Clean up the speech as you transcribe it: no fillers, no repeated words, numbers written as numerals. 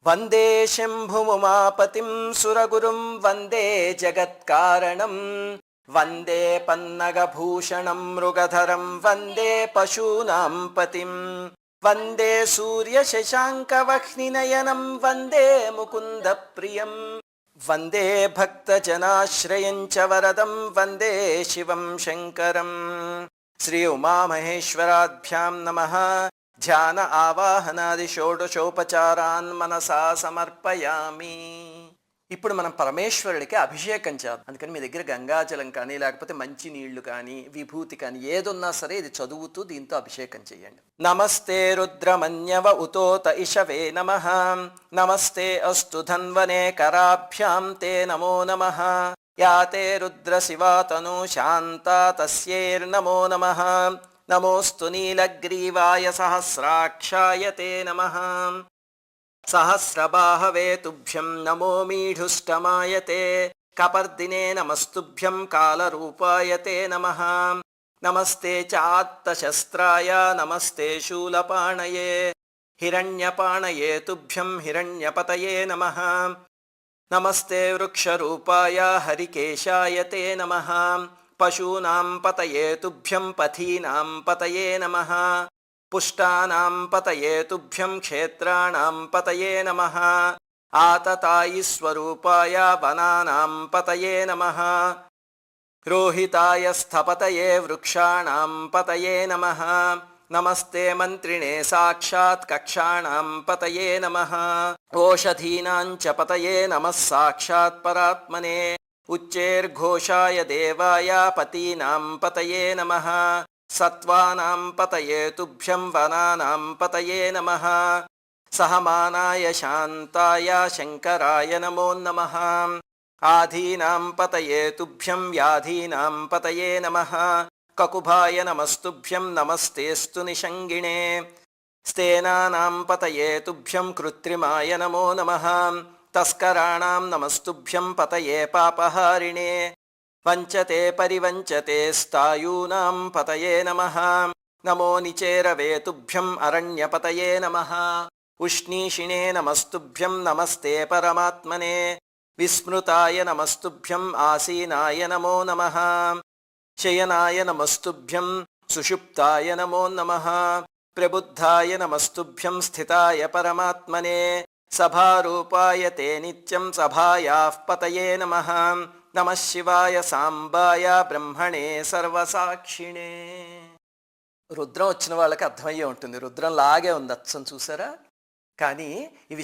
వందే శంభుముమాపతిం సురగురుం వందే జగత్కారణం వందే పన్నగభూషణం మృగధరం వందే పశూనాం పతిం వందే సూర్యశశాంకవహ్నినయనం వందే ముకుందప్రియం వందే భక్తజనాశ్రయం చ వరదం వందే శివం శంకరం. శ్రీ ఉమామహేశ్వరాభ్యాం నమః. ధ్యాన ఆవాహనాది షోడశోపచారాన్ మనసా సమర్పయామి. ఇప్పుడు మనం పరమేశ్వరుడికి అభిషేకం చేద్దాం. అందుకని మీ దగ్గర గంగాజలం కానీ లేకపోతే మంచి నీళ్లు కానీ విభూతి కానీ ఏదున్నా సరే ఇది చదువుతూ దీంతో అభిషేకం చేయండి. నమస్తే రుద్రమన్యవ ఉతోత ఇషవే నమః. నమస్తే అస్తు ధన్వనే కరాభ్యాం తే నమో నమః. యాతే రుద్ర శివాతను శాంతా తస్యైర్నమో నమః. నమోస్తు నీలగ్రీవాయ సహస్రాక్షాయ తే నమః. సహస్రబాహవే తుభ్యం నమో మీఢుష్టమాయ తే. కపర్దినే నమస్తుభ్యం కాలరూపాయ తే నమః. నమస్తే చాత్తశస్త్రాయ నమస్తే శూలపాణయే. హిరణ్యపాణయే తుభ్యం హిరణ్యపతయే నమః. నమస్తే వృక్షరూపాయ హరికేశాయ తే నమః. పశూనాం పతయే తుభ్యం పథీనాం పతయే నమః. పుష్టానాం పతయే తుభ్యం క్షేత్రాణాం పతయే నమః. ఆతతాయి స్వరూపాయ వనానాం పతయే నమః. రోహితాయ స్థపతయే వృక్షాణాం పతయే నమః. నమస్తే మంత్రిణే సాక్షాత్ కక్షాణాం పతయే నమః. ఓషధీనాం చ పతయే నమః సాక్షాత్ పరాత్మనే. ఉచ్చేర్ఘోషాయ దేవాయ పతీనాం పతయే నమః. సత్వానాం పతయే తుభ్యం వనానాం పతయే నమః. సహమానాయ శాంతాయ శంకరాయ నమో నమః. ఆధీనాం పతయే తుభ్యం వ్యాధీనాం పతయే నమః. కకుభాయ నమస్తుభ్యం నమస్తేస్తు నిషంగిణే. స్థేనానాం పతయే తుభ్యం కృత్రిమాయ నమో నమః. తస్కరాణాం నమస్తుభ్యం పతయే పాపహారిణే. వంచతే పరివంచతే స్థాయూనాం పతయే నమః. నమో నిచేరవే తుభ్యం అరణ్యపతయే నమః. ఉష్ణీషిణే నమస్తుభ్యం నమస్తే పరమాత్మనే. విస్మృతాయ నమస్తుభ్యం ఆసీనాయ నమో నమః. శయనాయ నమస్తుభ్యం సుషుప్తాయ నమో నమః. ప్రబుద్ధాయ నమస్తుభ్యం స్థితాయ పరమాత్మనే. సభారూపాయ తే నిత్యం సభాయాః పతయే నమః. నమః శివాయ సాంబాయ బ్రహ్మణే సర్వసాక్షిణే. రుద్రం వచ్చిన వాళ్ళకి అర్థమయ్యే ఉంటుంది. రుద్రం లాగే ఉంది అచ్చం, చూసారా? కానీ ఇవి